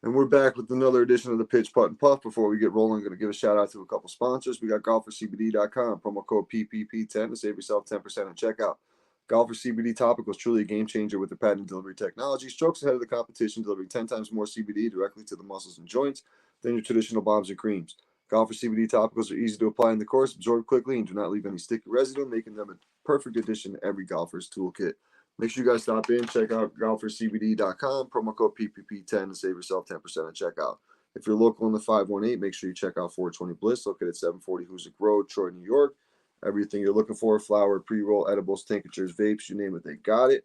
And we're back with another edition of the Pitch, Putt, and Puff. Before we get rolling, I'm going to give a shout out to a couple sponsors. We got golfercbd.com, promo code PPP10 to save yourself 10% at checkout. Golfer CBD Topical is truly a game changer with their patented delivery technology. Strokes ahead of the competition, delivering 10 times more CBD directly to the muscles and joints than your traditional balms and creams. Golfer CBD Topicals are easy to apply in the course, absorb quickly, and do not leave any sticky residue, making them a perfect addition to every golfer's toolkit. Make sure you guys stop in, check out golfercbd.com, promo code PPP10 to save yourself 10% at checkout. If you're local in the 518, make sure you check out 420 Bliss, located at 740 Hoosick Road, Troy, New York. Everything you're looking for, flour, pre-roll, edibles, tinctures, vapes, you name it, they got it.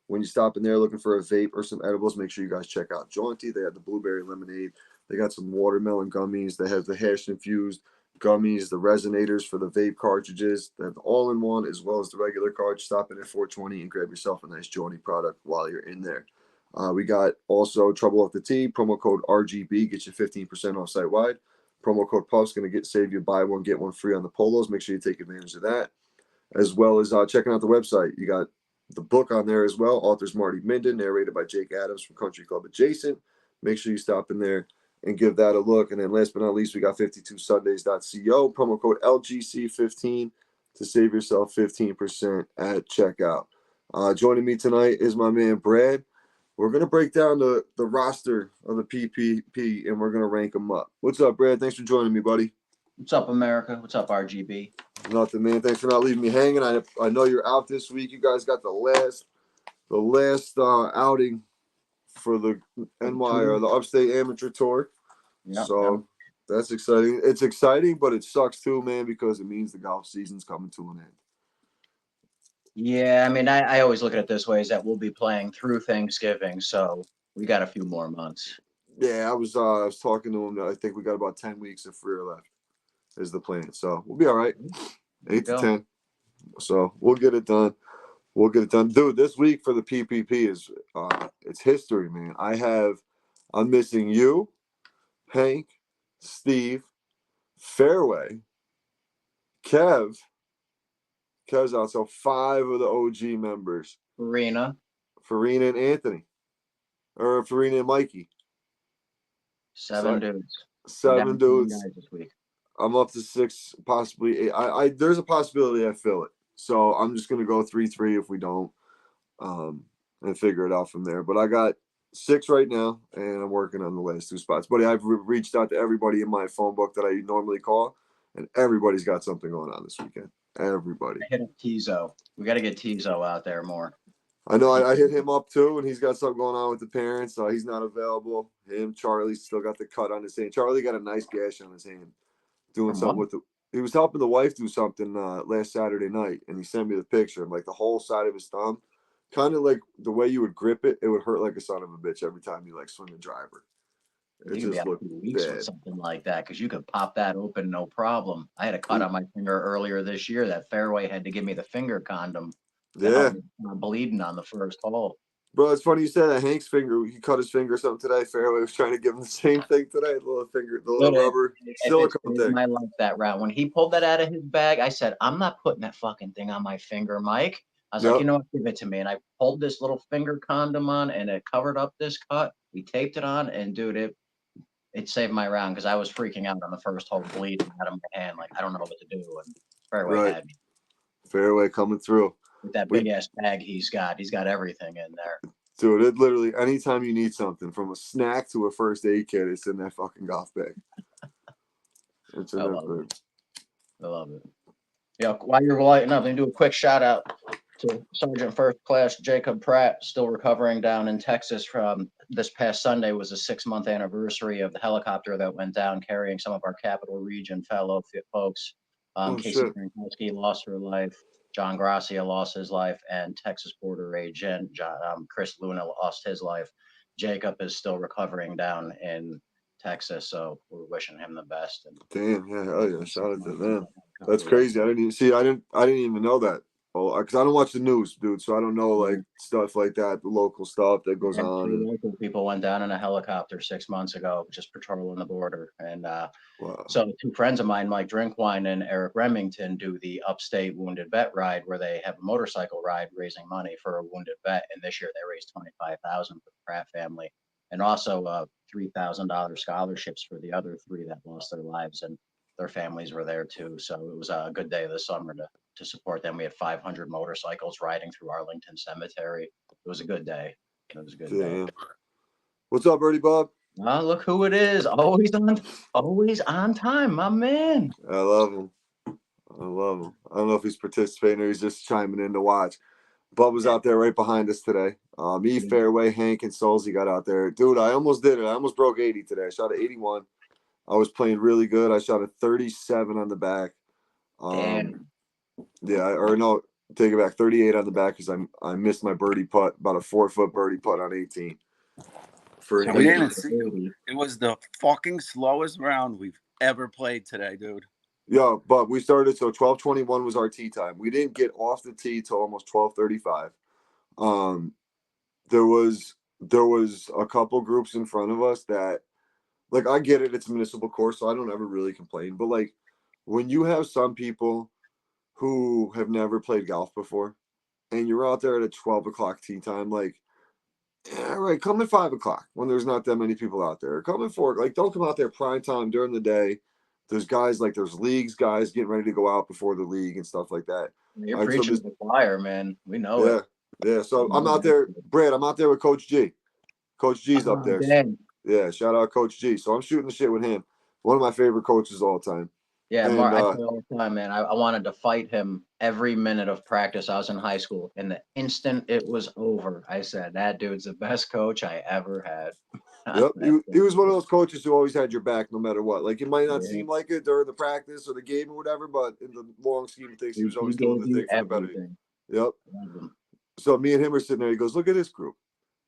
When you stop in there looking for a vape or some edibles, make sure you guys check out Jaunty. They have the blueberry lemonade. They got some watermelon gummies. They have the hash-infused gummies, the resonators for the vape cartridges. They have the all-in-one as well as the regular cartridge. Stop in at 420 and grab yourself a nice Jaunty product while you're in there. We got also Trouble Off the Tee, promo code RGB, gets you 15% off site-wide. Promo code Puff's going to save you buy one, get one free on the polos. Make sure you take advantage of that. As well as checking out the website. You got the book on there as well. Author's Marty Minden, narrated by Jake Adams from Country Club Adjacent. Make sure you stop in there and give that a look. And then last but not least, we got 52sundays.co, promo code LGC15 to save yourself 15% at checkout. Joining me tonight is my man Brad. We're going to break down the roster of the PPP, and we're going to rank them up. What's up, Brad? Thanks for joining me, buddy. What's up, America? What's up, RGB? Nothing, man. Thanks for not leaving me hanging. I know you're out this week. You guys got the last outing for the NY or the Upstate Amateur Tour. Yep, so that's exciting. It's exciting, but it sucks too, man, because it means the golf season's coming to an end. Yeah, I mean, I always look at it this way: is that we'll be playing through Thanksgiving, so we got a few more months. Yeah, I was talking to him. I think we got about 10 weeks of free left is the plan. So we'll be all right. 8 to 10. So we'll get it done. We'll get it done. Dude, this week for the PPP is it's history, man. I'm missing you, Hank, Steve, Fairway, Kev's out. So 5 of the OG members. Farina and Anthony. Or Farina and Mikey. 7 dudes. 7 dudes. This week. I'm up to 6, possibly 8. There's a possibility I fill it. So I'm just gonna go 3-3 if we don't, and figure it out from there. But I got 6 right now, and I'm working on the last 2 spots. Buddy, I've reached out to everybody in my phone book that I normally call, and everybody's got something going on this weekend. Everybody. I hit up Tizo. We got to get Tizo out there more. I know. I hit him up too, and he's got something going on with the parents. So he's not available. Charlie's still got the cut on his hand. Charlie got a nice gash on his hand, doing something with the. He was helping the wife do something last Saturday night, and he sent me the picture. Like the whole side of his thumb, kind of like the way you would grip it, it would hurt like a son of a bitch every time you like swing the driver. It you just looked weeks bad with something like that because you could pop that open no problem. I had a cut on my finger earlier this year. That fairway had to give me the finger condom. Yeah, bleeding on the first hole. Bro, it's funny you said that. Hank's finger, he cut his finger or something today. Fairway was trying to give him the same thing today. The little rubber silicone thing. I like that route. When he pulled that out of his bag, I said, I'm not putting that fucking thing on my finger, Mike. I was like, you know what, give it to me. And I pulled this little finger condom on, and it covered up this cut. We taped it on, and dude, it saved my round because I was freaking out on the first hole, bleeding out of my hand. Like, I don't know what to do. And Fairway had me. Fairway coming through. With that big ass bag he's got everything in there. Dude, it literally, anytime you need something from a snack to a first aid kit, it's in that fucking golf bag. It's in I love it. Yeah, while you're lighting up, let me do a quick shout out to Sergeant First Class Jacob Pratt, still recovering down in Texas from this past Sunday was the 6-month anniversary of the helicopter that went down carrying some of our Capital Region fellow folks. Casey Frankowski lost her life. John Gracia lost his life, and Texas border agent Chris Luna lost his life. Jacob is still recovering down in Texas, so we're wishing him the best. And damn, yeah, oh yeah, shout out to them. That's crazy. I didn't even know that. Oh, because I don't watch the news, dude, so I don't know like stuff like that, the local stuff that goes on. 3 local people went down in a helicopter 6 months ago, just patrolling the border. And so 2 friends of mine, Mike Drinkwine and Eric Remington, do the Upstate Wounded Vet Ride, where they have a motorcycle ride raising money for a wounded vet. And this year they raised $25,000 for the Pratt family. and also $3,000 scholarships for the other three that lost their lives, and their families were there too. So it was a good day this summer to support them. We had 500 motorcycles riding through Arlington Cemetery. It was a good day. It was a good day. Damn. What's up, Birdie Bob? Look who it is. Always on time, my man. I love him. I love him. I don't know if he's participating or he's just chiming in to watch. Bub was out there right behind us today. Me, Fairway, Hank, and Solzy got out there. Dude, I almost did it. I almost broke 80 today. I shot at 81. I was playing really good. I shot a 37 on the back. Damn. Yeah, or no, take it back. 38 on the back because I missed my birdie putt, about a 4-foot birdie putt on 18. We didn't even see. It was the fucking slowest round we've ever played today, dude. Yeah, but we started, so 12:21 was our tee time. We didn't get off the tee till almost 12:35. There was a couple groups in front of us that, like, I get it, it's a municipal course, so I don't ever really complain. But like, when you have some people who have never played golf before, and you're out there at a 12 o'clock tee time, like, yeah, right, come at 5 o'clock when there's not that many people out there. Come at 4, like, don't come out there prime time during the day. There's guys, like, there's leagues, guys getting ready to go out before the league and stuff like that. You're preaching to the choir, man. We know it. Yeah. So I'm out there, Brad. I'm out there with Coach G. Coach G's up there. Dang. Yeah, shout out Coach G. So I'm shooting the shit with him. One of my favorite coaches of all time. Yeah, Mark, I tell you all the time, man. I wanted to fight him every minute of practice. I was in high school, and the instant it was over, I said, "That dude's the best coach I ever had." Yep, he was one of those coaches who always had your back no matter what. Like, it might not seem like it during the practice or the game or whatever, but in the long scheme of things, he was always doing the thing for the better. Yep. So me and him are sitting there. He goes, "Look at this group."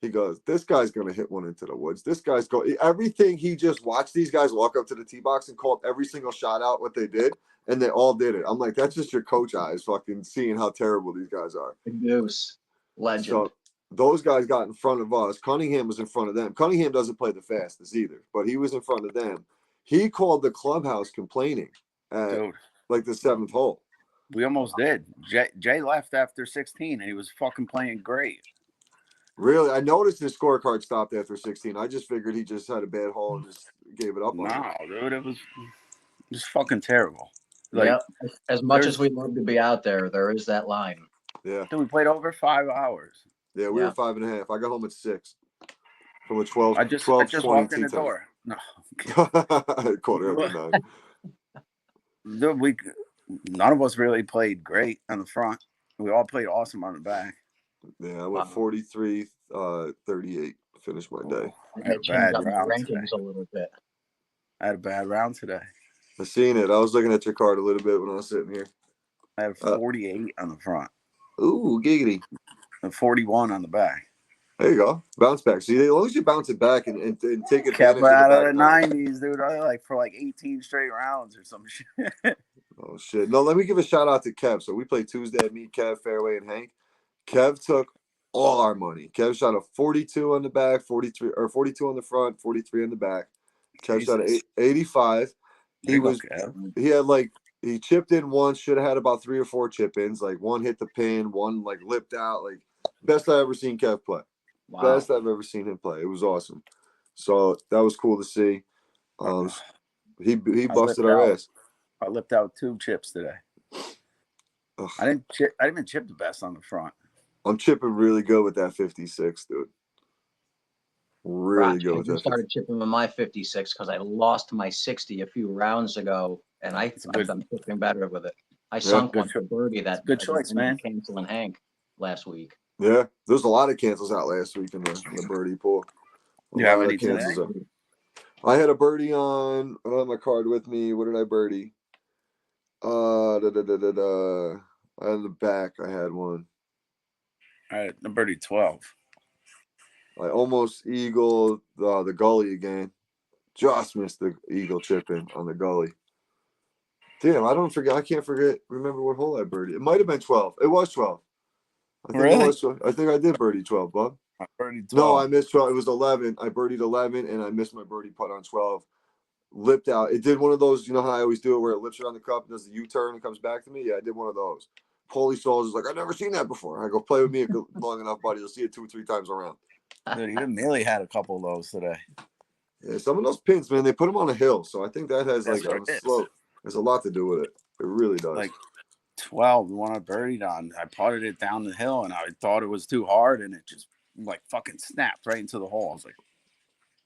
He goes, "This guy's going to hit one into the woods. This guy's going everything." He just watched these guys walk up to the tee box and called every single shot out what they did, and they all did it. I'm like, that's just your coach eyes fucking seeing how terrible these guys are. The Goose. Legend. So those guys got in front of us. Cunningham was in front of them. Cunningham doesn't play the fastest either, but he was in front of them. He called the clubhouse complaining at like the 7th hole. We almost did. Jay left after 16, and he was fucking playing great. Really? I noticed his scorecard stopped after 16. I just figured he just had a bad hole and just gave it up. No, dude, it was fucking terrible. Like, yep. As much as we love to be out there, there is that line. Yeah. Dude, we played over 5 hours. Yeah, we were 5.5. I got home at 6 from a 12. I just walked in the door. No. Quarter after 9. Dude, none of us really played great on the front. We all played awesome on the back. Yeah, I went 43, 38. Finished my day. I had a bad round today. A little bit. I had a bad round today. I seen it. I was looking at your card a little bit when I was sitting here. I had 48 on the front. Ooh, giggity. And 41 on the back. There you go. Bounce back. See, as long as you bounce it back and take it. Kept out of the 90s, dude. I for like 18 straight rounds or some shit. Oh, shit. No, let me give a shout out to Kev. So we played Tuesday. Me, Kev, Fairway, and Hank. Kev took all our money. Kev shot a 42 on the back, 42 on the front, 43 on the back. Kev shot an 85. He chipped in once, should have had about 3 or 4 chip ins. Like, one hit the pin, one like lipped out. Like, best I ever seen Kev play. Wow. Best I've ever seen him play. It was awesome. So that was cool to see. He busted our ass. I lipped out 2 chips today. Ugh. I didn't even chip the best on the front. I'm chipping really good with that 56, dude. Really good with that. I started chipping with my 56 because I lost my 60 a few rounds ago, and I've been chipping better with it. I sunk one for birdie. That good choice, man. Canceling Hank last week. Yeah, there's a lot of cancels out last week in the birdie pool. Yeah, many cancels. I had a birdie on. I don't have my card with me. What did I birdie? On the back, I had one. All right, the birdie 12. I almost eagled the gully again. Just missed the eagle chipping on the gully. Damn, I can't remember what hole I birdied. It might have been 12. It was 12. I think I did birdie 12, Bub. I birdied 12. No, I missed 12. It was 11. I birdied 11, and I missed my birdie putt on 12. Lipped out. It did one of those, you know how I always do it, where it lips around the cup, does the U-turn, and comes back to me? Yeah, I did one of those. Paulie Souls is like, I've never seen that before. I go, play with me long enough, buddy. You'll see it 2 or 3 times around. Dude, even Millie had a couple of those today. Yeah, some of those pins, man, they put them on a hill, so I think that has That's like what on it is. slope. There's a lot to do with it. It really does. Like 12, the one I birdied on, I putted it down the hill, and I thought it was too hard, and it just like fucking snapped right into the hole. I was like,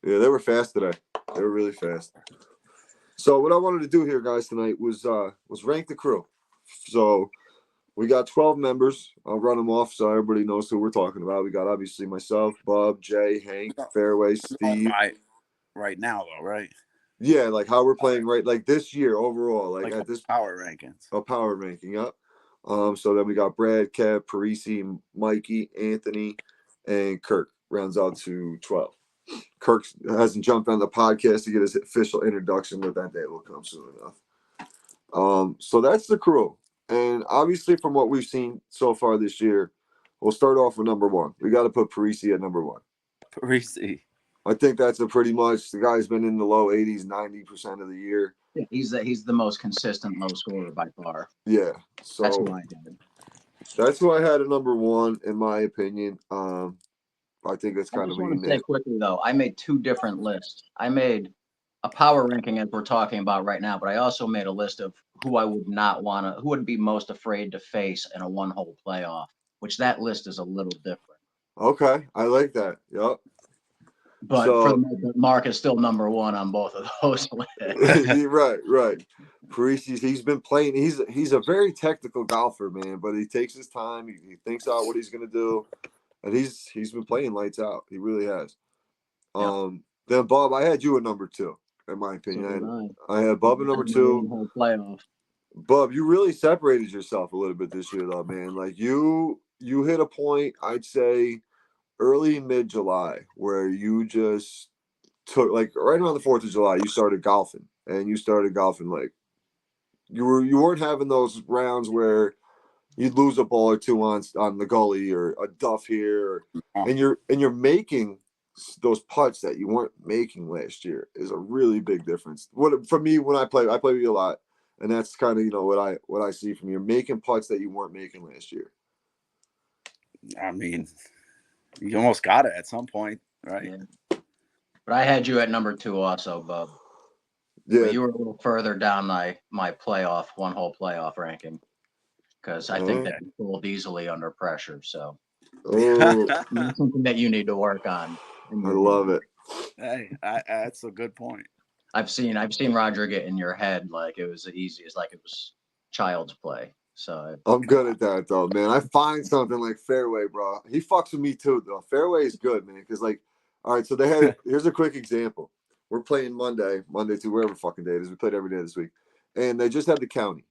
yeah, they were fast today. They were really fast. So what I wanted to do here, guys, tonight was rank the crew. So we got 12 members. I'll run them off so everybody knows who we're talking about. We got obviously myself, Bub, Jay, Hank, Fairway, Steve. Right now, though, right? Yeah, like how we're playing right, like this year overall, like at this power rankings. a power ranking, yep. So then we got Brad, Kev, Parisi, Mikey, Anthony, and Kirk rounds out to 12. Kirk hasn't jumped on the podcast to get his official introduction, but that day will come soon enough. So that's the crew. And obviously from what we've seen so far this year, we'll start off with number one. We got to put Parisi at number one. Parisi. I think that's a pretty much, the guy's been in the low 80s, 90% of the year. Yeah, he's the most consistent low scorer by far. Yeah. So that's who I did. That's who I had at number one, in my opinion. I think it's kind of I just want to say quickly though, I made two different lists. I made a power ranking as we're talking about right now, but I also made a list of who I would not want to, who would be most afraid to face in a one-hole playoff, which that list is a little different. Okay, I like that. Yep. But for the Mark is still number one on both of those lists. Right. Parisi's, he's been playing. He's a very technical golfer, man. But he takes his time. He thinks out what he's gonna do, and he's been playing lights out. He really has. Then Bob, I had you at number two, in my opinion. So I had Bub at number two. Whole playoff. Bub, you really separated yourself a little bit this year, though, man. Like you hit a point, I'd say, early mid-July, where you just took, like, right around the 4th of July, you started golfing, and you started golfing like you weren't having those rounds where you'd lose a ball or two on the gully or a duff here, and you're making those putts that you weren't making last year is a really big difference. What for me, when I play with you a lot, and that's kind of what I see from you, making putts that you weren't making last year. I mean, you almost got it at some point, right? Yeah. But I had you at number two also, Bub. Yeah, but you were a little further down my playoff, one-hole playoff ranking, because I think that you fold easily under pressure. So that's something that you need to work on. I love it. Hey, that's a good point. I've seen Roger get in your head like it was the easiest, like it was child's play. So I'm good at that though, man. I find something like fairway, bro. He fucks with me too, though. Fairway is good, man. Because all right, so they had. Here's a quick example. We're playing Monday to wherever fucking day it is. We played every day this week, and they just had the county.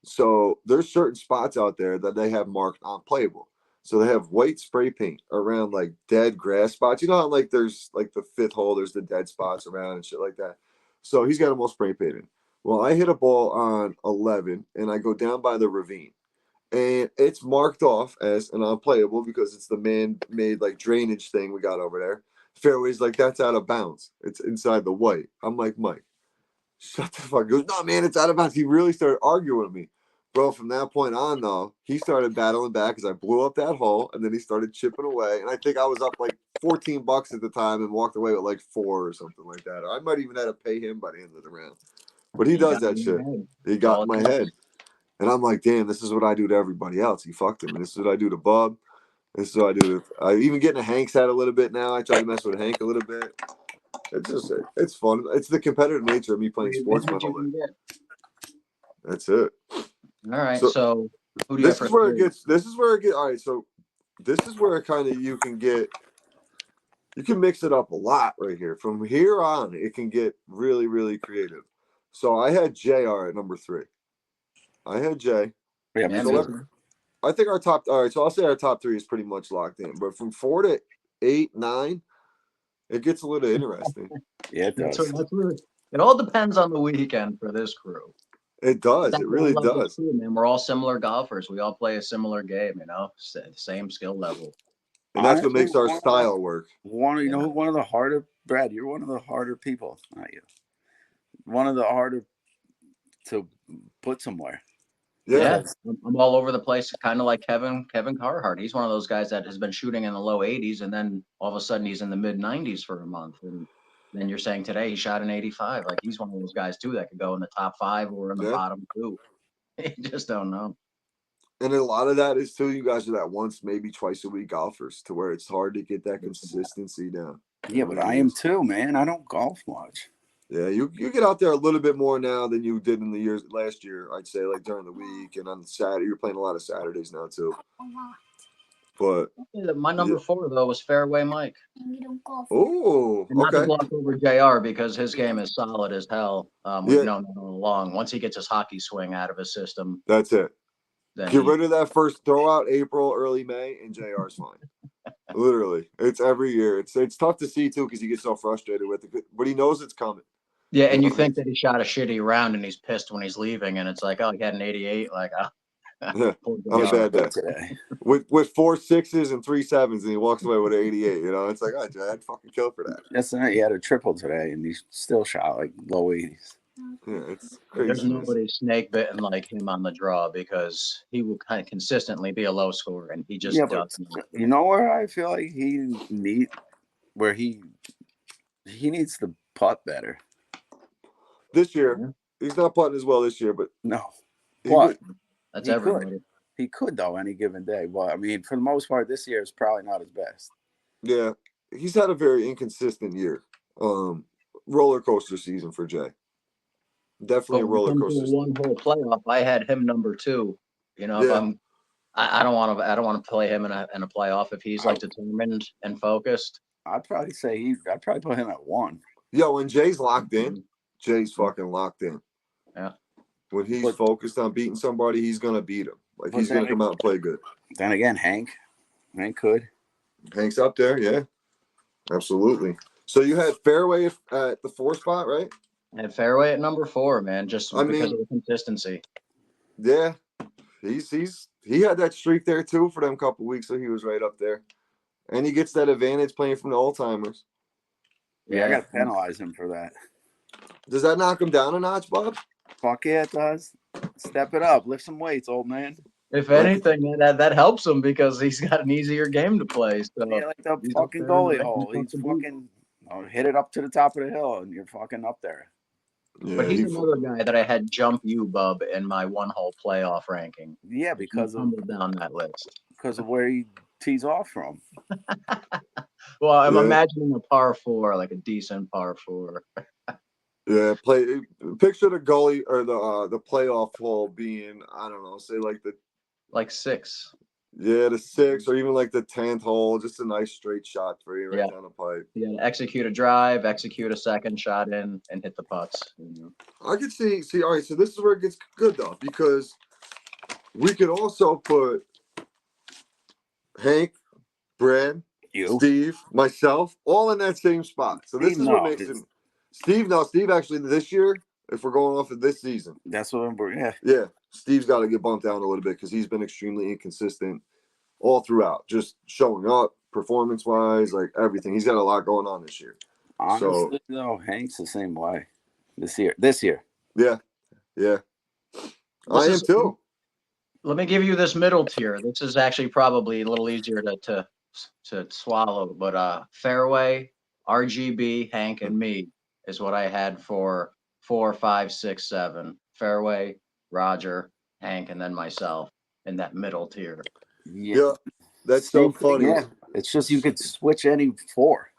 So there's certain spots out there that they have marked unplayable. So they have white spray paint around like dead grass spots. You know how like there's like the 5th hole, there's the dead spots around and shit like that. So he's got them all spray painted. Well, I hit a ball on 11 and I go down by the ravine. And it's marked off as an unplayable because it's the man-made like drainage thing we got over there. Fairway's like, that's out of bounds. It's inside the white. I'm like, Mike, shut the fuck. He goes, no, man, it's out of bounds. He really started arguing with me. Bro, from that point on, though, he started battling back because I blew up that hole, and then he started chipping away. And I think I was up like $14 at the time and walked away with like 4 or something like that. Or I might even have to pay him by the end of the round. But he does that shit. He got in my head. And I'm like, damn, this is what I do to everybody else. He fucked him. And this is what I do to Bub. This is what I do to I even getting a Hank's hat a little bit now. I try to mess with Hank a little bit. It's fun. It's the competitive nature of me playing sports my whole life. That's it. All right. So who do you this is where it gets all right. So this is where kind of you can mix it up a lot right here. From here on, it can get really, really creative. So I had JR at number 3. I had Jay. Yeah, so I think our top. All right, so I'll say our top 3 is pretty much locked in. But from 4 to 8, 9, it gets a little interesting. Yeah, it does. It all depends on the weekend for this crew. It does. It really does. Too, man. We're all similar golfers. We all play a similar game. Same skill level. And that's what makes our style work. One of the harder, Brad. You're one of the harder people, not you. One of the harder to put somewhere. Yeah, I'm all over the place, kind of like Kevin Carhart. He's one of those guys that has been shooting in the low 80s, and then all of a sudden he's in the mid 90s for a month. And then you're saying today he shot an 85. Like he's one of those guys too that could go in the top 5 or in the Yeah. bottom 2. You just don't know. And a lot of that is too, you guys are that once, maybe twice a week golfers to where it's hard to get that consistency down. Yeah, but I am too, man. I don't golf much. Yeah, you get out there a little bit more now than you did in the years last year. I'd say like during the week and on Saturday. You're playing a lot of Saturdays now too. But my number 4 though was Fairway Mike. Oh, and not to okay. block over JR because his game is solid as hell. We've known that all along. Once he gets his hockey swing out of his system, that's it. Then Get rid of that first throw out April, early May, and JR's fine. Literally, it's every year. It's tough to see too because he gets so frustrated with it, but he knows it's coming. Yeah, and you think that he shot a shitty round and he's pissed when he's leaving, and it's like, oh, he had an 88. Like, yeah, on a bad day today with 4 6s and 3 7s, and he walks away with an 88. You know, it's like, oh, I'd fucking kill for that. That's right. He had a triple today, and he still shot like low 80s. Yeah, it's crazy. There's nobody snake bitten like him on the draw because he will kind of consistently be a low scorer, and he just doesn't. You know where I feel like he needs to putt better this year. Yeah. He's not putting as well this year, but no, that's everybody. He could though any given day. Well, I mean, for the most part, this year is probably not his best. Yeah, he's had a very inconsistent year. Roller coaster season for Jay. Definitely a roller coaster. One whole playoff. I had him number 2. You know, if I don't want to play him in a playoff if he's like determined and focused. I'd probably say I'd probably put him at 1. Yo, when Jay's locked in, Jay's fucking locked in. Yeah. When he's focused on beating somebody, he's gonna beat him. Like he's gonna come out and play good. Then again, Hank could. Hank's up there, yeah. Absolutely. So you had Fairway at the 4 spot, right? I had Fairway at number 4, man, just because of the consistency. Yeah. He had that streak there too for them couple weeks, so he was right up there. And he gets that advantage playing from the old-timers. Yeah, I got to penalize him for that. Does that knock him down a notch, Bob? Fuck yeah, it does. Step it up. Lift some weights, old man. If anything, that helps him because he's got an easier game to play. So yeah, like the fucking goalie hole. He's fucking hit it up to the top of the hill, and you're fucking up there. Yeah, but he's another guy that I had jump you, Bub, in my 1-hole playoff ranking. Yeah, because of down that list. Because of where he tees off from. Well, I'm imagining a par 4, like a decent par 4. Yeah, picture the goalie or the playoff hole being, I don't know, say like 6. Yeah, the 6 or even like the 10th hole, just a nice straight shot for you down the pipe. Yeah, execute a drive, execute a second shot in, and hit the putts. I could see. All right, so this is where it gets good though, because we could also put Hank, Brad, Steve, myself, all in that same spot. So this is what makes it. Steve actually this year, if we're going off of this season. That's what I'm Yeah. Steve's got to get bumped down a little bit because he's been extremely inconsistent all throughout, just showing up performance-wise, like everything. He's got a lot going on this year. Honestly, no, Hank's the same way this year. Yeah. I am too. Let me give you this middle tier. This is actually probably a little easier to swallow, but Fairway, RGB, Hank, and me is what I had for 4, 5, 6, 7. Fairway, Roger, Hank, and then myself in that middle tier. Yeah, that's so funny. Yeah, it's just you could switch any 4.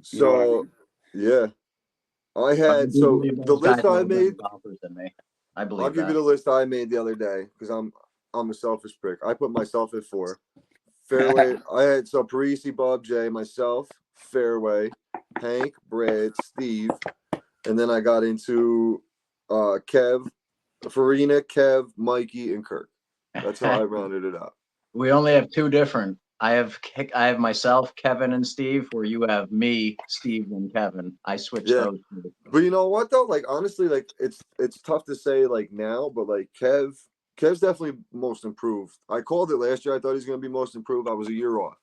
So, yeah, I had the list I made. I'll give you the list I made the other day because I'm a selfish prick. I put myself at 4. Fairway. I had Parisi, Bob, Jay, myself, Fairway, Hank, Brad, Steve, and then I got into Kev, Farina, Kev, Mikey, and Kirk. That's how I rounded it out. We only have 2 different. I have myself, Kevin, and Steve, where you have me, Steve, and Kevin. I switched those 2. But you know what though? Like honestly, like it's tough to say like now, but like Kev's definitely most improved. I called it last year. I thought he's gonna be most improved. I was a year off.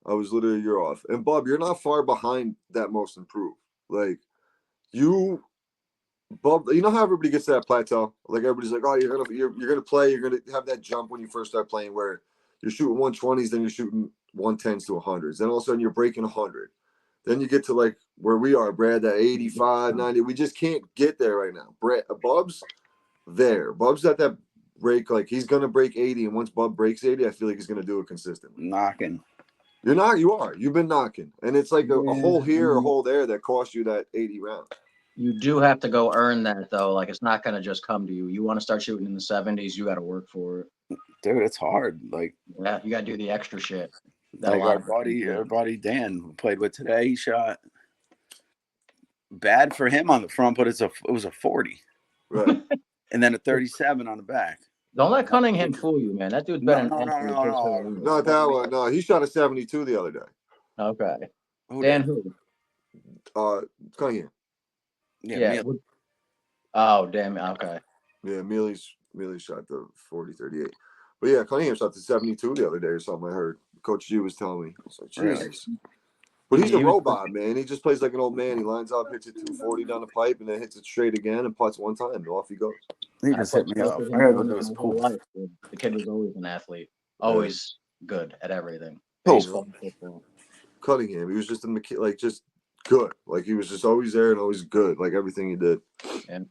I was literally a year off. And Bub, you're not far behind that most improved. Like you Bub, you know how everybody gets to that plateau? Like everybody's like, oh, you're gonna play, you're gonna have that jump when you first start playing where you're shooting 120s, then you're shooting 110s to 100s. Then all of a sudden you're breaking 100. Then you get to like where we are, Brad, that 85, 90. We just can't get there right now. Brad, Bub's there. Bub's at that break, like he's gonna break 80, and once Bub breaks 80, I feel like he's gonna do it consistently. Knocking. You're not, you are. You've been knocking. And it's like a hole here, a Yeah. hole there that cost you that 80 round. You do have to go earn that though. Like it's not gonna just come to you. You want to start shooting in the 70s, you got to work for it. Dude, it's hard. Like Yeah, you got to do the extra shit. That a like lot our of people do. buddy Dan who played with today, he shot bad for him on the front, but it was a 40. Right. And then a 37 on the back. Don't let Cunningham fool you, man. That dude's been an athlete his whole life. Not that one. No, he shot a 72 the other day. Okay. Who Dan did? who? Cunningham. Yeah. Oh, damn it. Okay. Yeah, Mealy shot the 40-38. But yeah, Cunningham shot the 72 the other day or something. I heard Coach G was telling me. I was like, Jesus. But he's a robot, man. He just plays like an old man. He lines up, hits it 240 down the pipe, and then hits it straight again and putts one time, and off he goes. He just hit me up. I gotta go do his pool. The kid was always an athlete. Always good at everything. Oh. Baseball, football. Cunningham, he was just just good. Like he was just always there and always good. Like everything he did. And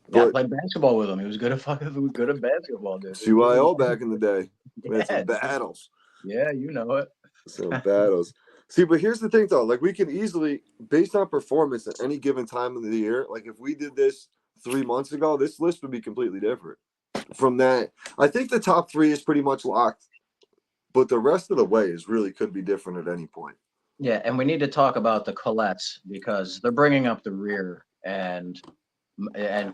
yeah, I played basketball with him. He was good at basketball, dude. CYO back in the day. We had some battles. Yeah, you know it. Some battles. See, but here's the thing, though. Like, we can easily, based on performance at any given time of the year, like, if we did this 3 months ago, this list would be completely different. From that, I think the top 3 is pretty much locked, but the rest of the way is really could be different at any point. Yeah, and we need to talk about the Colettes because they're bringing up the rear, and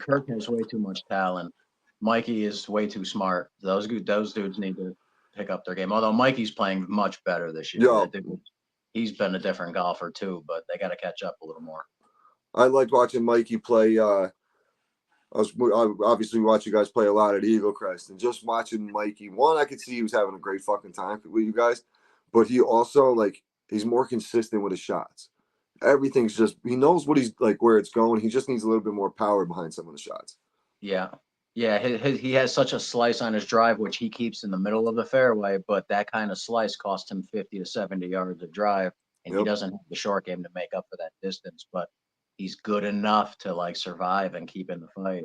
Kirk has way too much talent. Mikey is way too smart. Those dudes need to pick up their game. Although Mikey's playing much better this year. Yeah. He's been a different golfer too, but they got to catch up a little more. I liked watching Mikey play. I obviously watch you guys play a lot at Eagle Crest, and just watching Mikey. One, I could see he was having a great fucking time with you guys, but he also he's more consistent with his shots. Everything's just he knows what he's like, where it's going. He just needs a little bit more power behind some of the shots. Yeah. Yeah, he has such a slice on his drive, which he keeps in the middle of the fairway, but that kind of slice cost him 50 to 70 yards of drive, and he doesn't have the short game to make up for that distance, but he's good enough to survive and keep in the fight.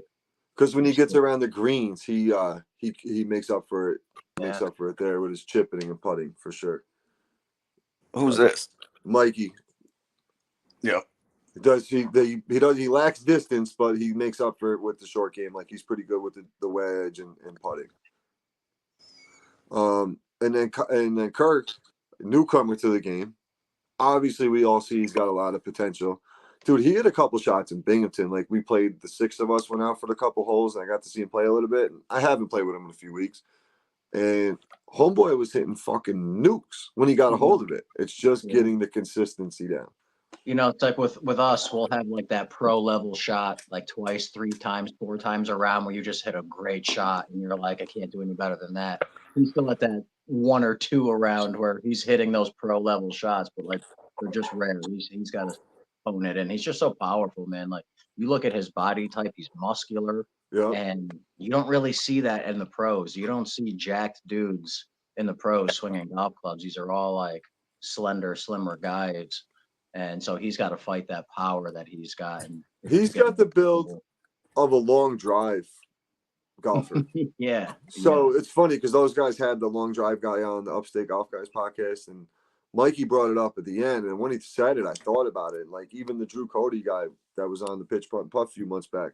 Because when he gets around the greens, he makes up for it. Makes up for it there with his chipping and putting for sure. Who's this? Mikey. Yeah. He lacks distance, but he makes up for it with the short game. Like he's pretty good with the wedge and putting. And then Kirk, newcomer to the game. Obviously, we all see he's got a lot of potential. Dude, he hit a couple shots in Binghamton. Like we played, the 6 of us went out for the couple holes, and I got to see him play a little bit. I haven't played with him in a few weeks. And homeboy was hitting fucking nukes when he got a hold of it. It's just getting the consistency down. It's like with us, we'll have that pro level shot twice, 3 times, 4 times around where you just hit a great shot and you're like, I can't do any better than that. He's still at that 1 or 2 around where he's hitting those pro level shots, but they're just rare. He's got to hone it in. He's just so powerful, man. You look at his body type, he's muscular, and you don't really see that in the pros. You don't see jacked dudes in the pros swinging golf clubs. These are all slender, slimmer guys. And so he's got to fight that power that he's got. And he's got the build of a long drive golfer. Yeah. So it's funny because those guys had the long drive guy on the Upstate Golf Guys podcast, and Mikey brought it up at the end. And when he said it, I thought about it. Even the Drew Cody guy that was on the Pitch Putt and Putt a few months back,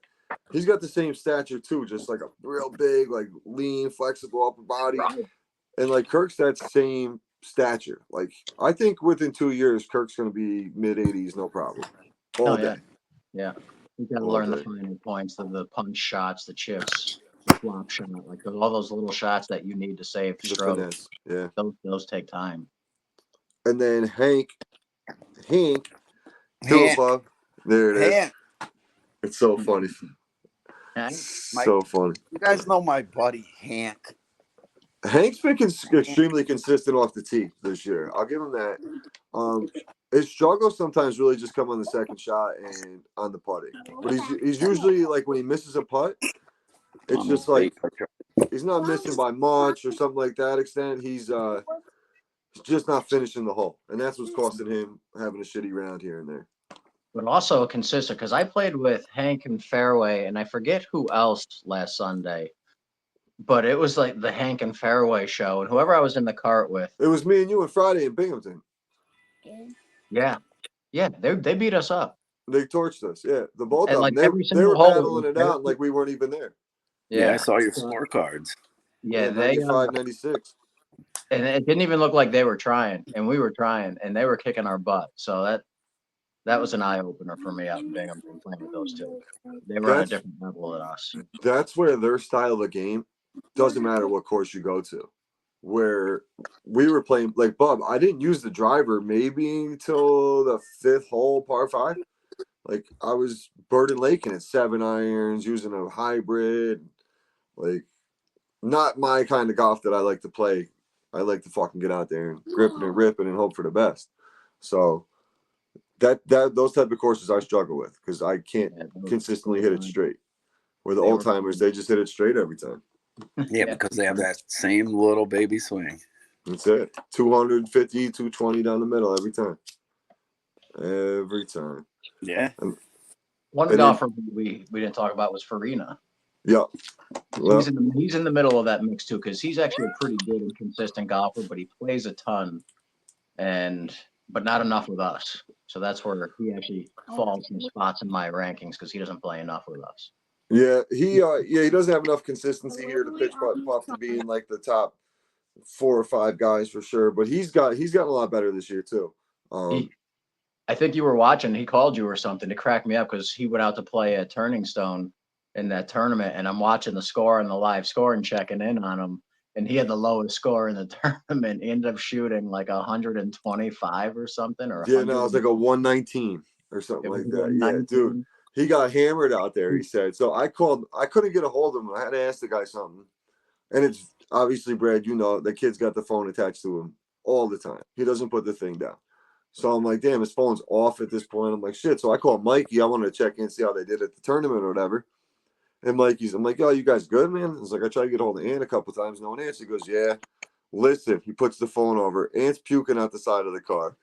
he's got the same stature too, just a real big, lean, flexible upper body. Right. And Kirk's that same stature. I think within 2 years, Kirk's going to be mid-80s, no problem. All day. Yeah. You got to learn the finer points, the punch shots, the chips, the flop shot, all those little shots that you need to save stroke. Yeah. Those take time. And then Hank, Philip, there it is. It's so funny. So funny. You guys know my buddy Hank. Hank's been extremely consistent off the tee this year. I'll give him that. His struggles sometimes really just come on the second shot and on the putting. But he's usually like when he misses a putt, it's just like he's not missing by much or something like that extent. He's just not finishing the hole, and that's what's costing him having a shitty round here and there. But also consistent, because I played with Hank and Fairway, and I forget who else last Sunday, but it was like the Hank and Fairway show, and whoever I was in the cart with. It was me and you on Friday in Binghamton. Yeah, they beat us up. They torched us. Yeah, the both And of like them. every They were single hole battling it out like we weren't even there. Yeah, I saw your scorecards. Yeah, they 95, 96. And it didn't even look like they were trying, and we were trying, and they were kicking our butt. So that was an eye opener for me out in Binghamton playing with those two. They were on a different level than us. That's where their style of the game doesn't matter what course you go to. Where we were playing like Bub, I didn't use the driver maybe until the 5th hole, par 5. Like I was Burden Laking at 7 irons, using a hybrid. Like not my kind of golf that I like to play. I like to fucking get out there and grip it and rip it and hope for the best. So that those type of courses I struggle with because I can't consistently hit it straight. Where the old timers, they just hit it straight every time. Yeah, because they have that same little baby swing. That's it. 250, 220 down the middle every time. Every time. Yeah. One golfer we didn't talk about was Farina. Yeah. Well, he's in the middle of that mix too, because he's actually a pretty good and consistent golfer, but he plays a ton, but not enough with us. So that's where he actually falls in spots in my rankings because he doesn't play enough with us. Yeah, he doesn't have enough consistency here to pitch putt and puff to be in like the top 4 or 5 guys for sure. But he's gotten a lot better this year too. I think you were watching. He called you or something to crack me up because he went out to play at Turning Stone in that tournament, and I'm watching the score and the live score and checking in on him. And he had the lowest score in the tournament. He ended up shooting like 125 or something, or yeah, no, it was like a 119 or something like that. Yeah, dude, he got hammered out there. He said. So I couldn't get a hold of him. I had to ask the guy something, and it's obviously Brad. You know, the kid's got the phone attached to him all the time. He doesn't put the thing down. So I'm like, damn, his phone's off at this point. I'm like, shit. So I called Mikey. I wanted to check in, see how they did at the tournament or whatever. And I'm like, oh, you guys good, man? I was like, I tried to get hold of Ant a couple times. No one answered. He goes, yeah. Listen, he puts the phone over. Ant's puking out the side of the car.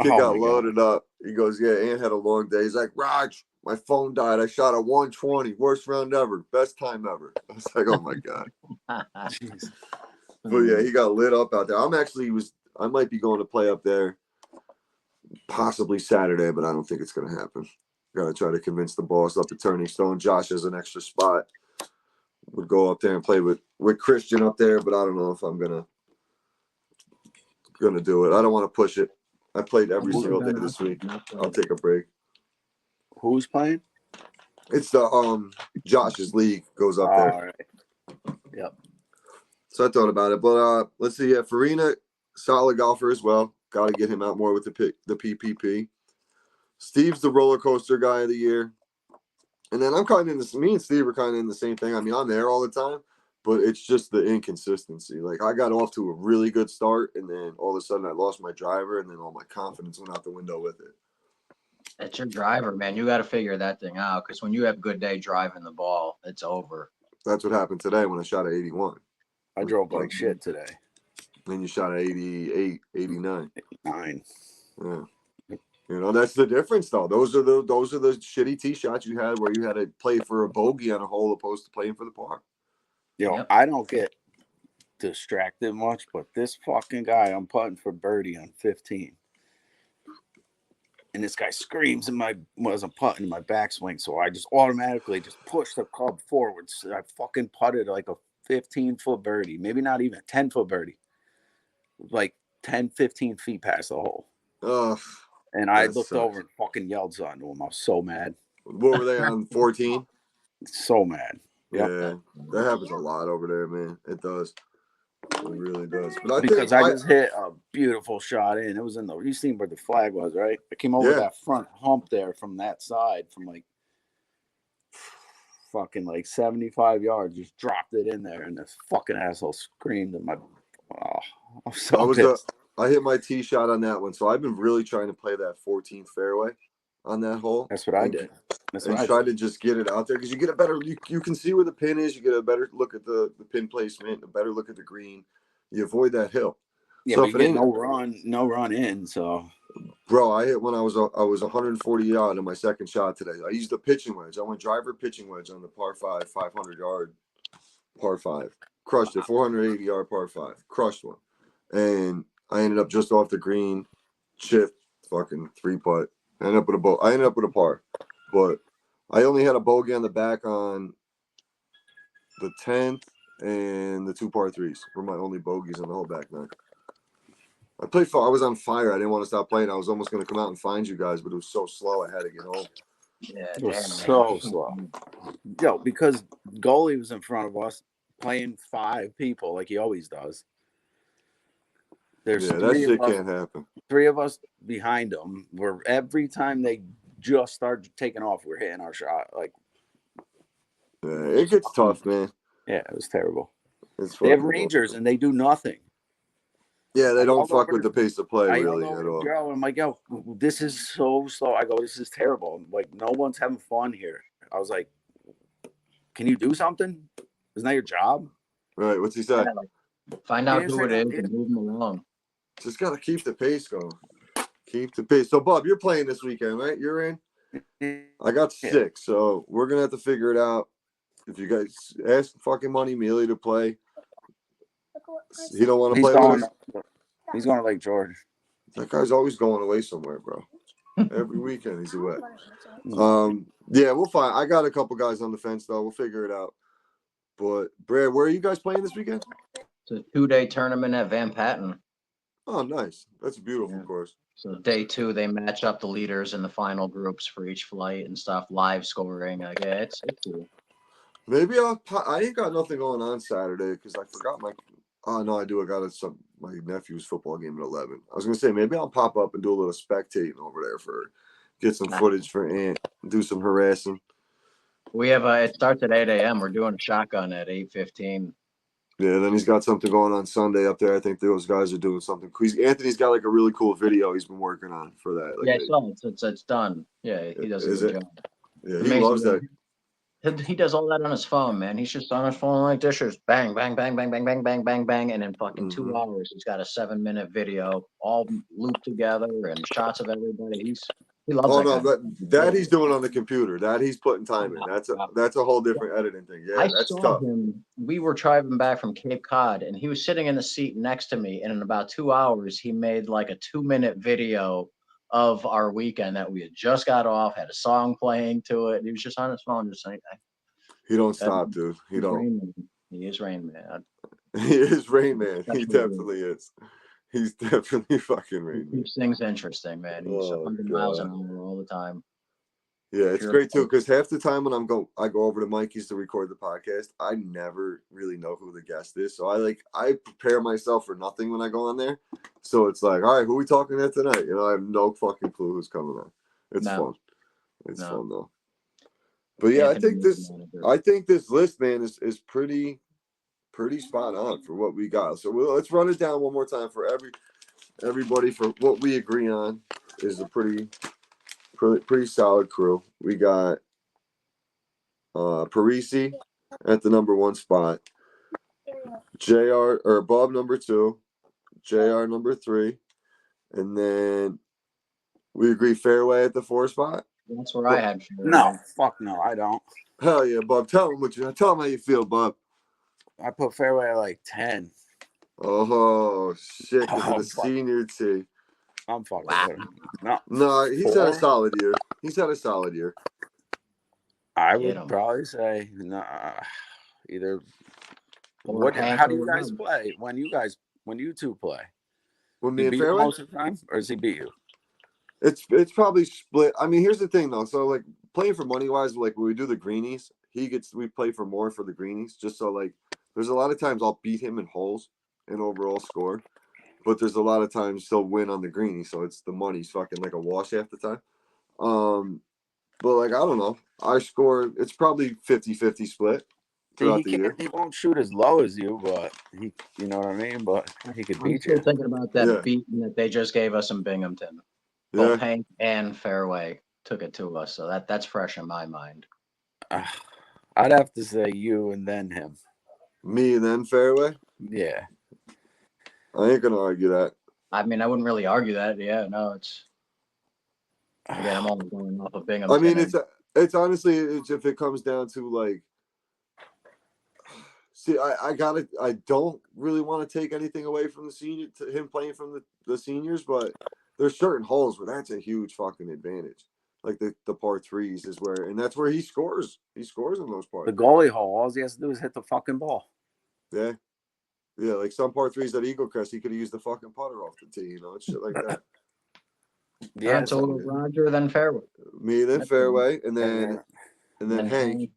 Kid got loaded up. He goes, yeah, Ant had a long day. He's like, Raj, my phone died. I shot a 120. Worst round ever. Best time ever. I was like, oh, my God. But, yeah, he got lit up out there. I might be going to play up there possibly Saturday, but I don't think it's going to happen. Got to try to convince the boss up at Turning Stone. Josh has an extra spot. Would go up there and play with Christian up there, but I don't know if I'm gonna do it. I don't want to push it. I played every single day this week. I'll take a break. Who's playing? It's the Josh's league goes up there. All right. Yep. So I thought about it, but let's see. Yeah, Farina, solid golfer as well. Got to get him out more with the PPP. Steve's the roller coaster guy of the year. And then I'm kind of in this, me and Steve are kind of in the same thing. I mean, I'm there all the time, but it's just the inconsistency. Like I got off to a really good start, and then all of a sudden I lost my driver, and then all my confidence went out the window with it. That's your driver, man. You got to figure that thing out because when you have a good day driving the ball, it's over. That's what happened today when I shot at 81. I drove like shit today. Then you shot at 88, 89. 89. Yeah. You know, that's the difference, though. Those are the shitty tee shots you had where you had to play for a bogey on a hole opposed to playing for the par. Yep. I don't get distracted much, but this fucking guy, I'm putting for birdie on 15. And this guy screams as I'm putting in my backswing, so I just automatically just push the club forward. So I fucking putted like a 15-foot birdie, maybe not even a 10-foot birdie, like 10, 15 feet past the hole. Ugh. And I looked over and fucking yelled something to him. I was so mad. What were they on, 14? So mad. Yep. Yeah, that happens a lot over there, man. It does. It really does. But I just hit a beautiful shot in. It was in you seen where the flag was, right? I came over that front hump there from that side from like fucking like 75 yards. Just dropped it in there, and this fucking asshole screamed at my. Oh, I'm so pissed. I hit my tee shot on that one, so I've been really trying to play that 14th fairway on that hole. That's what I did. That's what And I try did. to just get it out there because you get a better. You can see where the pin is. You get a better look at the pin placement, a better look at the green. You avoid that hill. Yeah, So but if you it get ain't, no run in. So bro, I hit when I was 140 yard on my second shot today. I used the pitching wedge. I went driver pitching wedge on the par five, 500 yard par five. Crushed it, 480 yard par five. Crushed one, and I ended up just off the green, chipped, fucking three putt. I ended up with a par, but I only had a bogey on the back on the 10th and the two par threes were my only bogeys in the whole back nine. I was on fire. I didn't want to stop playing. I was almost going to come out and find you guys, but it was so slow. I had to get home. Yeah, it was damn, so man. slow. Yo, because goalie was in front of us playing 5 people like he always does. There's Yeah, that shit can't happen. 3 of us behind him. Where every time they just start taking off, we're hitting our shot. Like, Yeah, it gets tough, man. yeah, it was terrible. It's They have fucking Rangers tough. and they do nothing. Yeah, they I don't yelled fuck over with to- the pace of play I yelled really over at to all. Joe. I'm like, yo, this is so slow. I go, this is terrible. Like, no one's having fun here. I was like, can you do something? Isn't that your job? Right, what's he say? Find out who it is and move them along. Just gotta keep the pace going. Keep the pace. So, Bob, you're playing this weekend, right? You're in. I got 6, so we're gonna have to figure it out. If you guys ask fucking Money Mealy to play, he don't want to He's play going. with us. He's going to Lake George. That guy's always going away somewhere, bro. Every weekend he's away. Hmm. Yeah, we'll find. I got a couple guys on the fence though. We'll figure it out. But Brad, where are you guys playing this weekend? It's a 2-day tournament at Van Patten. Oh, nice. That's a beautiful course. So day 2, they match up the leaders in the final groups for each flight and stuff, live scoring. Like, yeah, it's cool. Maybe I ain't got nothing going on Saturday because I forgot my. Oh no, I do. I got my nephew's football game at 11. I was gonna say maybe I'll pop up and do a little spectating over there get some footage for Ant, do some harassing. We have it starts at 8 a.m. We're doing a shotgun at 8:15. Yeah, then he's got something going on Sunday up there. I think those guys are doing something. Anthony's got like a really cool video he's been working on for that. Like, Yeah, I saw it. It's done. Yeah, he does a is good it? job. Yeah, he Amazing. loves that. He does all that on his phone, man. He's just on his phone like this, just bang, bang, bang, bang, bang, bang, bang, bang, bang, and in fucking 2 hours, he's got a 7-minute video all looped together and shots of everybody. He loves Oh that no, kind that he's doing on the computer. That he's putting time in. That's a whole different editing thing. Yeah, I that's saw tough. him. We were driving back from Cape Cod, and he was sitting in the seat next to me. And in about 2 hours, he made like a 2-minute video of our weekend that we had just got off, had a song playing to it. And he was just on his phone, just like, He don't stop, dude. He don't. Rain Man. He is Rain Man. He is Rain Man. He Definitely definitely is. He's definitely fucking Rain He Man. keeps things interesting, man. He's 100 miles an hour all the time. Yeah, it's Pure great too fun. because half the time when I go over to Mikey's to record the podcast, I never really know who the guest is. So I prepare myself for nothing when I go on there. So it's like, all right, who are we talking to tonight? I have no fucking clue who's coming on. It's fun. It's fun though. But yeah, I think this list, man, is pretty spot on for what we got. So let's run it down one more time for everybody for what we agree on is a pretty solid crew. We got Parisi at the number 1 spot, JR or Bob number 2, JR number 3, and then we agree Fairway at the 4 spot. That's where I had Fairway. No, fuck no, I don't. Hell yeah, Bob. Tell him how you feel, Bob. I put Fairway at like 10. Oh shit, because of the senior tee. I'm fucking with him. No, he's 4? had a solid year. He's had a solid year. I would probably say either. How do you guys play when you two play? When He me and beat you Fairway? most of the time, or does he beat you? It's probably split. I mean, here's the thing though. So like playing for money wise, like when we do the greenies, we play for more for the greenies. Just so like there's a lot of times I'll beat him in holes and overall score, but there's a lot of times he'll win on the greenie. So it's the money's fucking like a wash half the time. But like I don't know. I score it's probably 50-50 split. throughout the year. He won't shoot as low as you, but you know what I mean. But he could I'm beat still you. thinking about that Yeah. beating that they just gave us in Binghamton. Yeah. Both Hank and Fairway took it to us, so that's fresh in my mind. I'd have to say you and then him. Me and then Fairway. Yeah. I ain't gonna argue that. I mean, I wouldn't really argue that. Yeah, no, it's again, I'm only going off of Binghamton. I mean, it's honestly, if it comes down to like, see, I don't really want to take anything away from him playing from the seniors, but there's certain holes where that's a huge fucking advantage. Like the par threes is where, and that's where he scores. He scores in those parts. The goalie hole, all he has to do is hit the fucking ball. Yeah. Yeah, like some par threes at Eagle Crest, he could have used the fucking putter off the tee, it's shit like that. Yeah, it's a little Roger then Fairway. Me, then That's Fairway, and then Hank.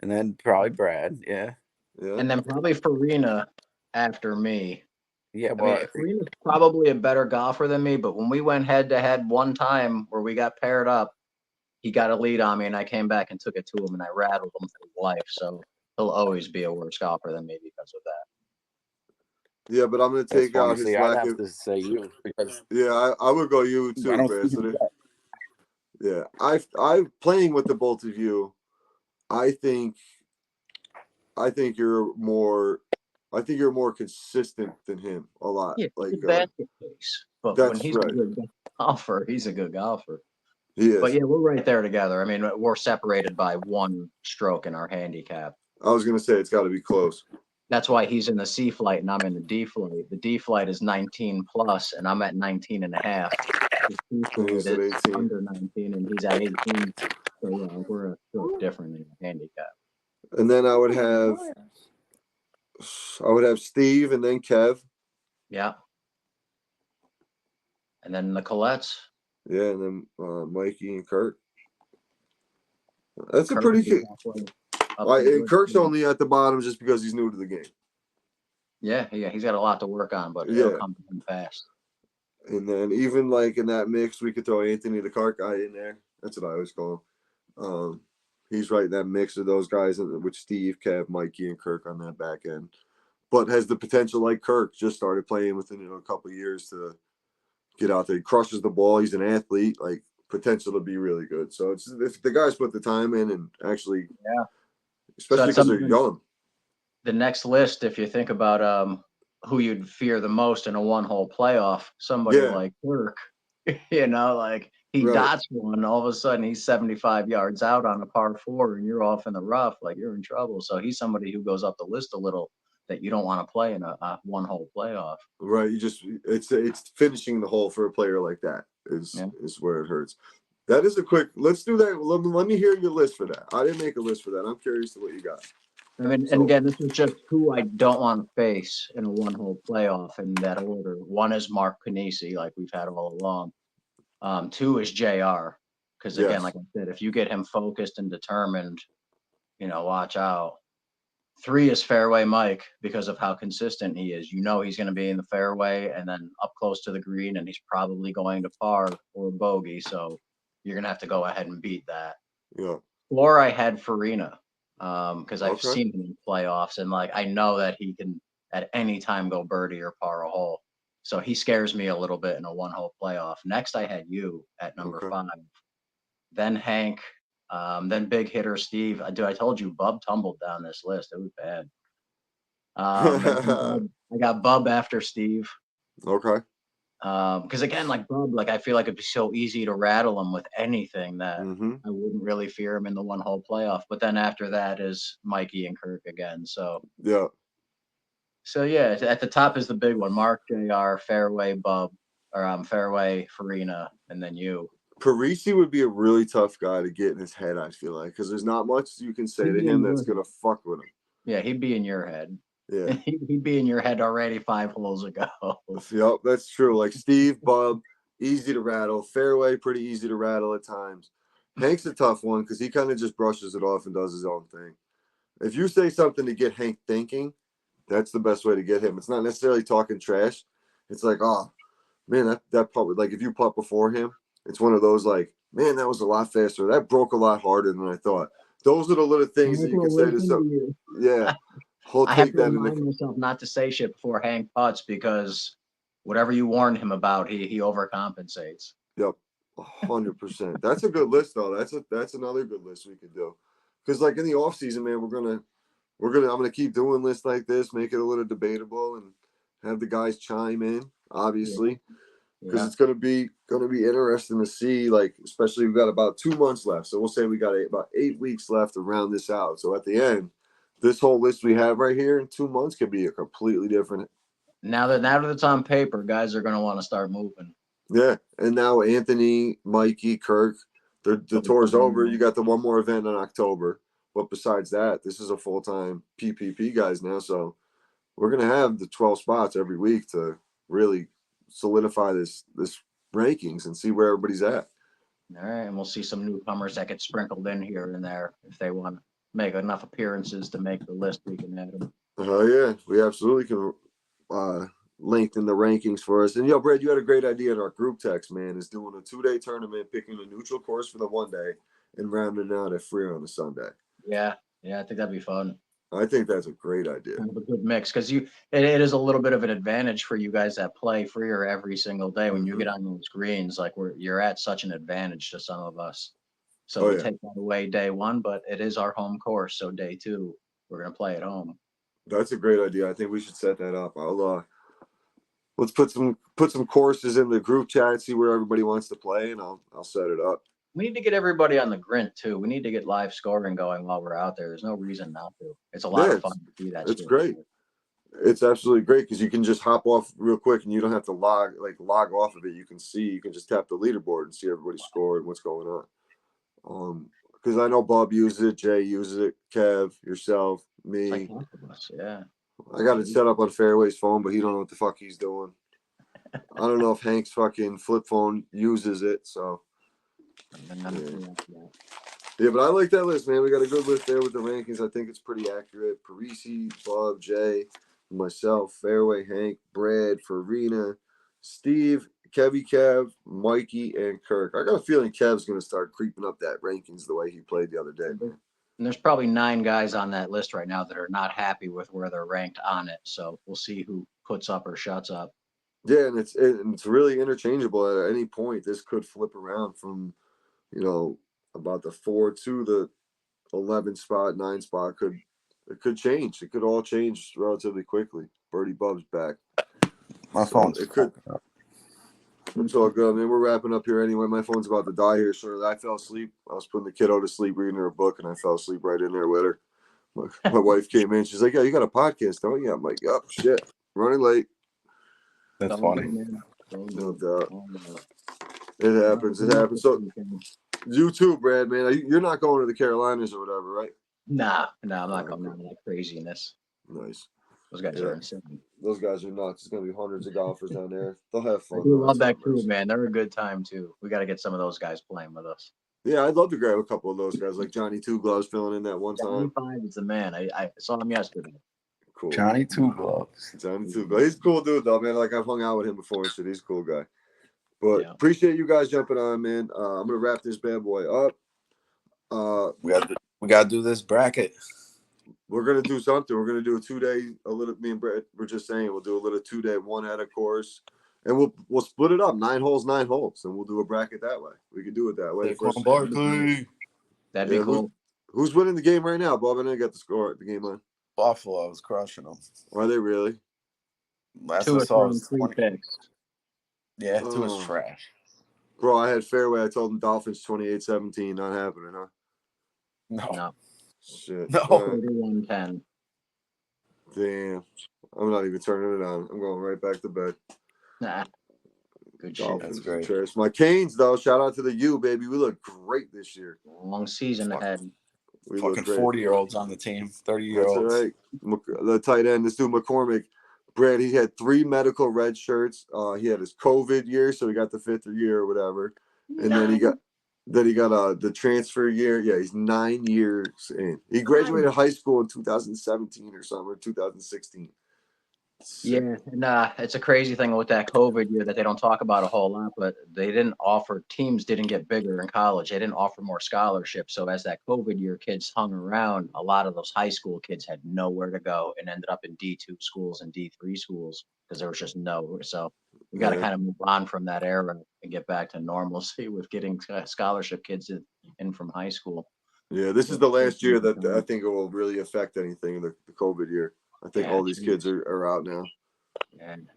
And then probably Brad, yeah. Yeah. And then probably Farina after me. Yeah, I mean, Farina's probably a better golfer than me, but when we went head to head one time where we got paired up, he got a lead on me and I came back and took it to him and I rattled him for life. So he'll always be a worse golfer than me because of that. Yeah, but I'm gonna take out his I'd lack have of. to say you because I would go you too, I don't Brad. Yeah, I playing with the both of you. I think you're more. I think you're more consistent than him a lot. Yeah, like he's a basket case, but when he's a good golfer, he's a good golfer. He is. But yeah, we're right there together. I mean, we're separated by one stroke in our handicap. I was gonna say it's got to be close. That's why he's in the C flight and I'm in the D flight. The D flight is 19 plus and I'm at 19 and a half. The C flight is under 19 and he's at 18. So yeah, we're a stroke different in the handicap. And then I would have Steve and then Kev. Yeah. And then the Colettes. Yeah, and then Mikey and Kirk. That's a pretty good. And Kirk's only at the bottom just because he's new to the game. Yeah, he's got a lot to work on, but it'll come to him fast. And then even like in that mix, we could throw Anthony the cart guy in there. That's what I always call him. He's right in that mix of those guys with Steve, Kev, Mikey, and Kirk on that back end. But has the potential like Kirk, just started playing within a couple of years to get out there. He crushes the ball. He's an athlete, like potential to be really good. So it's if the guys put the time in and actually, especially because they're young. The next list, if you think about who you'd fear the most in a one-hole playoff, somebody like Kirk, like he dots one, all of a sudden he's 75 yards out on a par 4 and you're off in the rough, like you're in trouble. So he's somebody who goes up the list a little that you don't want to play in a one-hole playoff. Right. It's finishing the hole for a player like that is where it hurts. That is a quick. Let's do that. Let me hear your list for that. I didn't make a list for that. I'm curious to what you got. I mean, and again, this is just who I don't want to face in a one-hole playoff in that order. One is Mark Panisi, like we've had all along. 2 is JR, because again, like I said, if you get him focused and determined, watch out. 3 is Fairway Mike because of how consistent he is. He's going to be in the fairway and then up close to the green, and he's probably going to par or bogey. So you're going to have to go ahead and beat that. Yeah. 4, I had Farina because I've seen him in playoffs, and like I know that he can at any time go birdie or par a hole. So he scares me a little bit in a one-hole playoff. Next, I had you at number 5. Then Hank. Then big hitter Steve. I told you Bub tumbled down this list. It was bad. I got Bub after Steve. Okay. Because again, like Bub, like I feel like it'd be so easy to rattle him with anything that I wouldn't really fear him in the one-hole playoff. But then after that is Mikey and Kirk again. So yeah. So yeah, at the top is the big one: Mark, JR, Fairway, Bub, or Fairway, Farina, and then you. Parisi would be a really tough guy to get in his head, I feel like, because there's not much you can say to him that's going to fuck with him. Yeah, he'd be in your head. Yeah. He'd be in your head already 5 holes ago. Yep, that's true. Like Steve, Bub, easy to rattle. Fairway, pretty easy to rattle at times. Hank's a tough one because he kind of just brushes it off and does his own thing. If you say something to get Hank thinking, that's the best way to get him. It's not necessarily talking trash. It's like, oh, man, that putt, like if you putt before him, it's one of those like, man, that was a lot faster. That broke a lot harder than I thought. those are the little things that Hank you can will say to listen some. you. Yeah, he'll I have take to that in remind the. myself not to say shit before Hank putts because whatever you warned him about, he overcompensates. Yep, 100%. That's a good list though. That's another good list we could do. Because like in the off season, man, I'm gonna keep doing lists like this, make it a little debatable, and have the guys chime in. Obviously, because Yeah. it's gonna be interesting to see. Like, especially we've got about 2 months left, so we'll say we got about 8 weeks left to round this out. So at the end, this whole list we have right here in 2 months could be a completely different. Now that it's on paper, guys are gonna want to start moving. Yeah, and now Anthony, Mikey, Kirk, the tour's over. You got the one more event in October, but besides that, this is a full-time PPP guys now. So we're gonna have the 12 spots every week to really solidify this rankings and see where everybody's at. All right, and we'll see some newcomers that get sprinkled in here and there if they want to make enough appearances to make the list. We can add them. Oh yeah, we absolutely can lengthen the rankings for us. And yo, Brad, you had a great idea in our group text, man. Is doing a 2-day tournament, picking a neutral course for the one day, and rounding out at Freer on the Sunday. Yeah, I think that'd be fun. I think that's a great idea. Kind of a good mix because it is a little bit of an advantage for you guys that play freer every single day when you get on those greens. Like you're at such an advantage to some of us. So we take that away day one, but it is our home course. So day two, we're gonna play at home. That's a great idea. I think we should set that up. Let's put some courses in the group chat, see where everybody wants to play, and I'll set it up. We need to get everybody on the Grint too. We need to get live scoring going while we're out there. There's no reason not to. It's a lot of fun to see that. It's great. It's absolutely great because you can just hop off real quick and you don't have to log off of it. You can just tap the leaderboard and see everybody's score and what's going on. Because I know Bob uses it, Jay uses it, Kev, yourself, me. It's like half of us, yeah. I got it set up on Fairway's phone, but he don't know what the fuck he's doing. I don't know if Hank's fucking flip phone uses it, so. Yeah, but I like that list, man. We got a good list there with the rankings. I think it's pretty accurate. Parisi, Bob, Jay, myself, Fairway, Hank, Brad, Farina, Steve, Kev, Mikey, and Kirk. I got a feeling Kev's going to start creeping up that rankings the way he played the other day, man. And there's probably 9 guys on that list right now that are not happy with where they're ranked on it. So we'll see who puts up or shuts up. Yeah, and it's really interchangeable. At any point, this could flip around from, about the 4 to the 11 spot, 9 spot. It could change. It could all change relatively quickly. Birdie Bub's back. My phone's it could. It's all good. I mean, we're wrapping up here anyway. My phone's about to die here shortly. I fell asleep. I was putting the kiddo to sleep, reading her a book, and I fell asleep right in there with her. My wife came in. She's like, "Yeah, you got a podcast, don't you?" I'm like, "Yep, shit, running late." That's funny. No doubt. It happens. It happens. So, you too, Brad, man. You're not going to the Carolinas or whatever, right? Nah, I'm not going down to that craziness. Nice. Those guys are insane. Those guys are nuts. There's gonna be hundreds of golfers down there. They'll have fun. I do love that crew, man. They're a good time too. We got to get some of those guys playing with us. Yeah, I'd love to grab a couple of those guys, like Johnny Two Gloves filling in that one time. 75 is the man. I saw him yesterday. Cool. Johnny Two Gloves. Johnny Two Gloves. He's a cool dude, though, man. Like, I've hung out with him before and shit. He's a cool guy. But appreciate you guys jumping on, man. I'm gonna wrap this bad boy up. We gotta do this bracket. We're gonna do something. We're gonna do a 2-day. Me and Brett were just saying we'll do a little 2-day, one at a course, and we'll split it up 9 holes, and we'll do a bracket that way. We can do it that way. That'd be cool. Who's winning the game right now, Bob? I didn't get the score at the game line. Buffalo is crushing them. Are they really? Last 2 I saw was 3 picks. Yeah, 2 is trash. Bro, I had Fairway. I told them Dolphins 28-17. Not happening, huh? No. Shit. No. 31-10. Damn. I'm not even turning it on. I'm going right back to bed. Nah. Good shit. That's great. Cheers. My Canes, though. Shout out to the U, baby. We look great this year. Long season ahead. We fucking 40-year-olds on the team, 30-year-olds. That's right. The tight end, this dude McCormick, Brad, he had 3 medical red shirts. He had his COVID year, so he got the 5th year or whatever. And then he got the transfer year. Yeah, he's 9 years in. He graduated high school in 2017 or something, or 2016. Yeah, and it's a crazy thing with that COVID year that they don't talk about a whole lot, but teams didn't get bigger in college. They didn't offer more scholarships. So as that COVID year kids hung around, a lot of those high school kids had nowhere to go and ended up in D2 schools and D3 schools because there was just no. So we got to Yeah. kind of move on from that era and get back to normalcy with getting scholarship kids in from high school. Yeah, this is the last year that I think it will really affect anything, the COVID year. I think all these kids are out now. And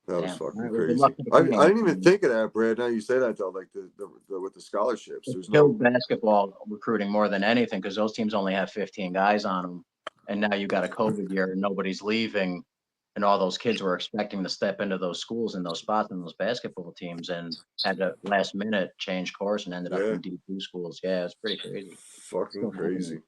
That was damn. All fucking right, well, good crazy. luck to the I Crew. didn't even think of that, Brad. Now you say that though, like the with the scholarships. It There's killed no. basketball recruiting more than anything because those teams only have 15 guys on them. And now you got a COVID year and nobody's leaving. And all those kids were expecting to step into those schools and those spots in those basketball teams and had to last minute change course and ended up Yeah. in D2 schools. Yeah, it's pretty crazy. Fucking Still happening. crazy.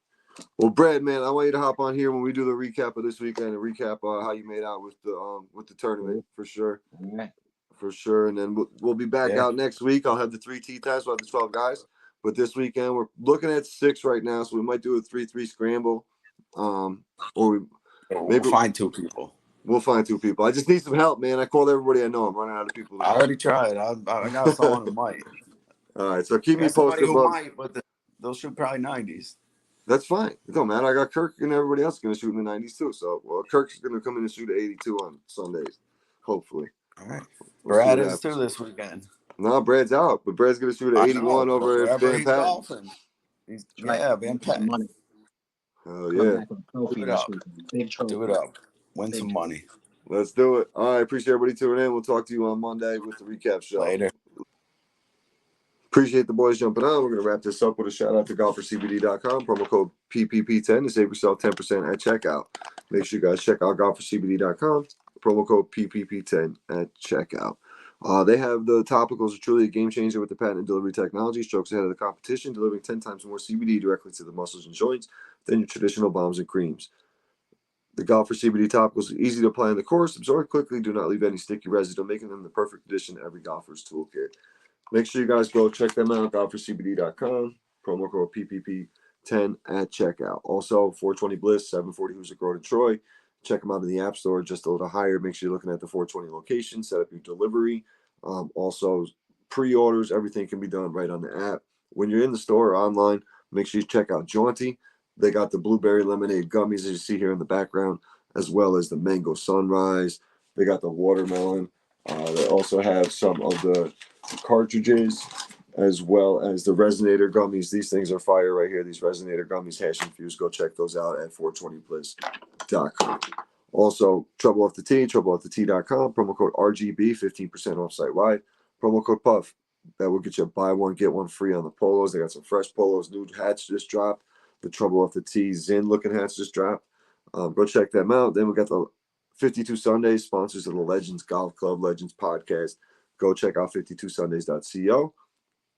Well, Brad, man, I want you to hop on here when we do the recap of this weekend and recap how you made out with the tournament for sure. All right. For sure. And then we'll be back out next week. I'll have the 3 tee times. We'll have the 12 guys. But this weekend we're looking at 6 right now, so we might do a 3-3 scramble. Or we'll find 2 people. We'll find 2 people. I just need some help, man. I called everybody I know. I'm running out of people. I already tried. I got someone who might. All right, so keep me posted. Who might, but they'll shoot probably 90s. That's fine. It don't matter. I got Kirk and everybody else going to shoot in the 90s too. So, Kirk's going to come in and shoot at 82 on Sundays, hopefully. All right. We'll Brad is too this weekend. No, Brad's out, but Brad's going to shoot at 81 over at Van Patten. Golfing. Van Patten. Money. Oh, yeah. Trophy this weekend. Big trophy. Do it up. Win some money. Let's do it. All right. Appreciate everybody tuning in. We'll talk to you on Monday with the recap show. Later. Appreciate the boys jumping on. We're going to wrap this up with a shout out to golfercbd.com. Promo code PPP10 to save yourself 10% at checkout. Make sure you guys check out golfercbd.com. Promo code PPP10 at checkout. They have the topicals are truly a game changer with the patented delivery technology. Strokes ahead of the competition, delivering 10 times more CBD directly to the muscles and joints than your traditional balms and creams. The Golfer CBD topicals are easy to apply on the course, absorb quickly, do not leave any sticky residue, making them the perfect addition to every golfer's toolkit. Make sure you guys go check them out, golfercbd.com, promo code PPP10 at checkout. Also, 420 Bliss, 740 Hoosick Road in Troy. Check them out in the App Store, just a little higher. Make sure you're looking at the 420 location, set up your delivery. Also, pre-orders, everything can be done right on the app. When you're in the store or online, make sure you check out Jaunty. They got the blueberry lemonade gummies, as you see here in the background, as well as the mango sunrise. They got the watermelon. They also have some of the cartridges, as well as the resonator gummies. These things are fire right here. These resonator gummies, hash infused. Go check those out at 420bliss.com. Also, Trouble Off the Tee, troubleoffthetee.com. Promo code RGB, 15% off site wide. Promo code PUFF. That will get you buy one, get one free on the polos. They got some fresh polos. New hats just dropped. The Trouble Off the Tee Zin looking hats just dropped. Go check them out. Then we got the 52 Sundays, sponsors of the Legends Golf Club, Legends Podcast. Go check out 52sundays.co.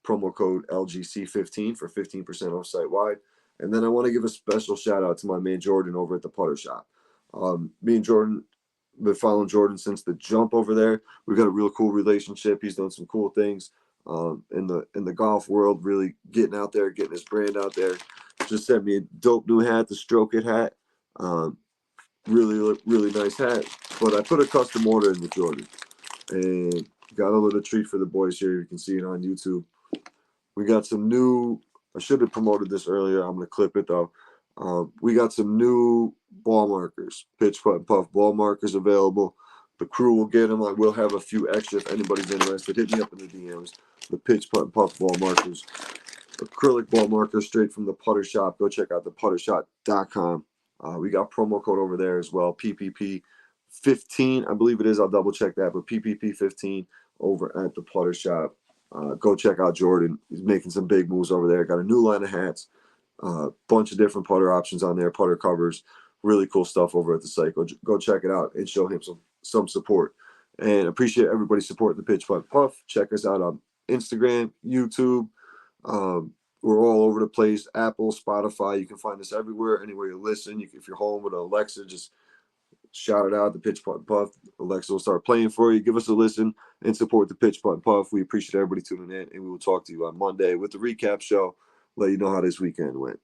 Promo code LGC15 for 15% off site wide. And then I want to give a special shout out to my man Jordan over at the Putter Shop. Me and Jordan been following Jordan since the jump over there. We've got a real cool relationship. He's done some cool things in the golf world, really getting out there, getting his brand out there. Just sent me a dope new hat, the Stroke It hat. Really nice hat. But I put a custom order in with Jordan and got a little treat for the boys here. You can see it on YouTube. We got some new, I should have promoted this earlier. I'm going to clip it though. We got some new ball markers, pitch, putt, and puff ball markers available. The crew will get them. I will have a few extra if anybody's interested. Hit me up in the DMs. The pitch, putt, and puff ball markers. Acrylic ball markers straight from the Putter Shop. Go check out theputtershop.com. We got promo code over there as well. PPP15, I believe it is. I'll double check that. But PPP15 over at the Putter Shop. Go check out Jordan. He's making some big moves over there. Got a new line of hats. Bunch of different putter options on there. Putter covers. Really cool stuff over at the site. Go check it out and show him some support. And appreciate everybody supporting the Pitch Putt Puff. Check us out on Instagram, YouTube. We're all over the place. Apple, Spotify. You can find us everywhere, anywhere you listen. If you're home with Alexa, just shout it out, the Pitch Putt Puff. Alexa will start playing for you. Give us a listen and support the Pitch Putt Puff. We appreciate everybody tuning in, and we will talk to you on Monday with the recap show. Let you know how this weekend went.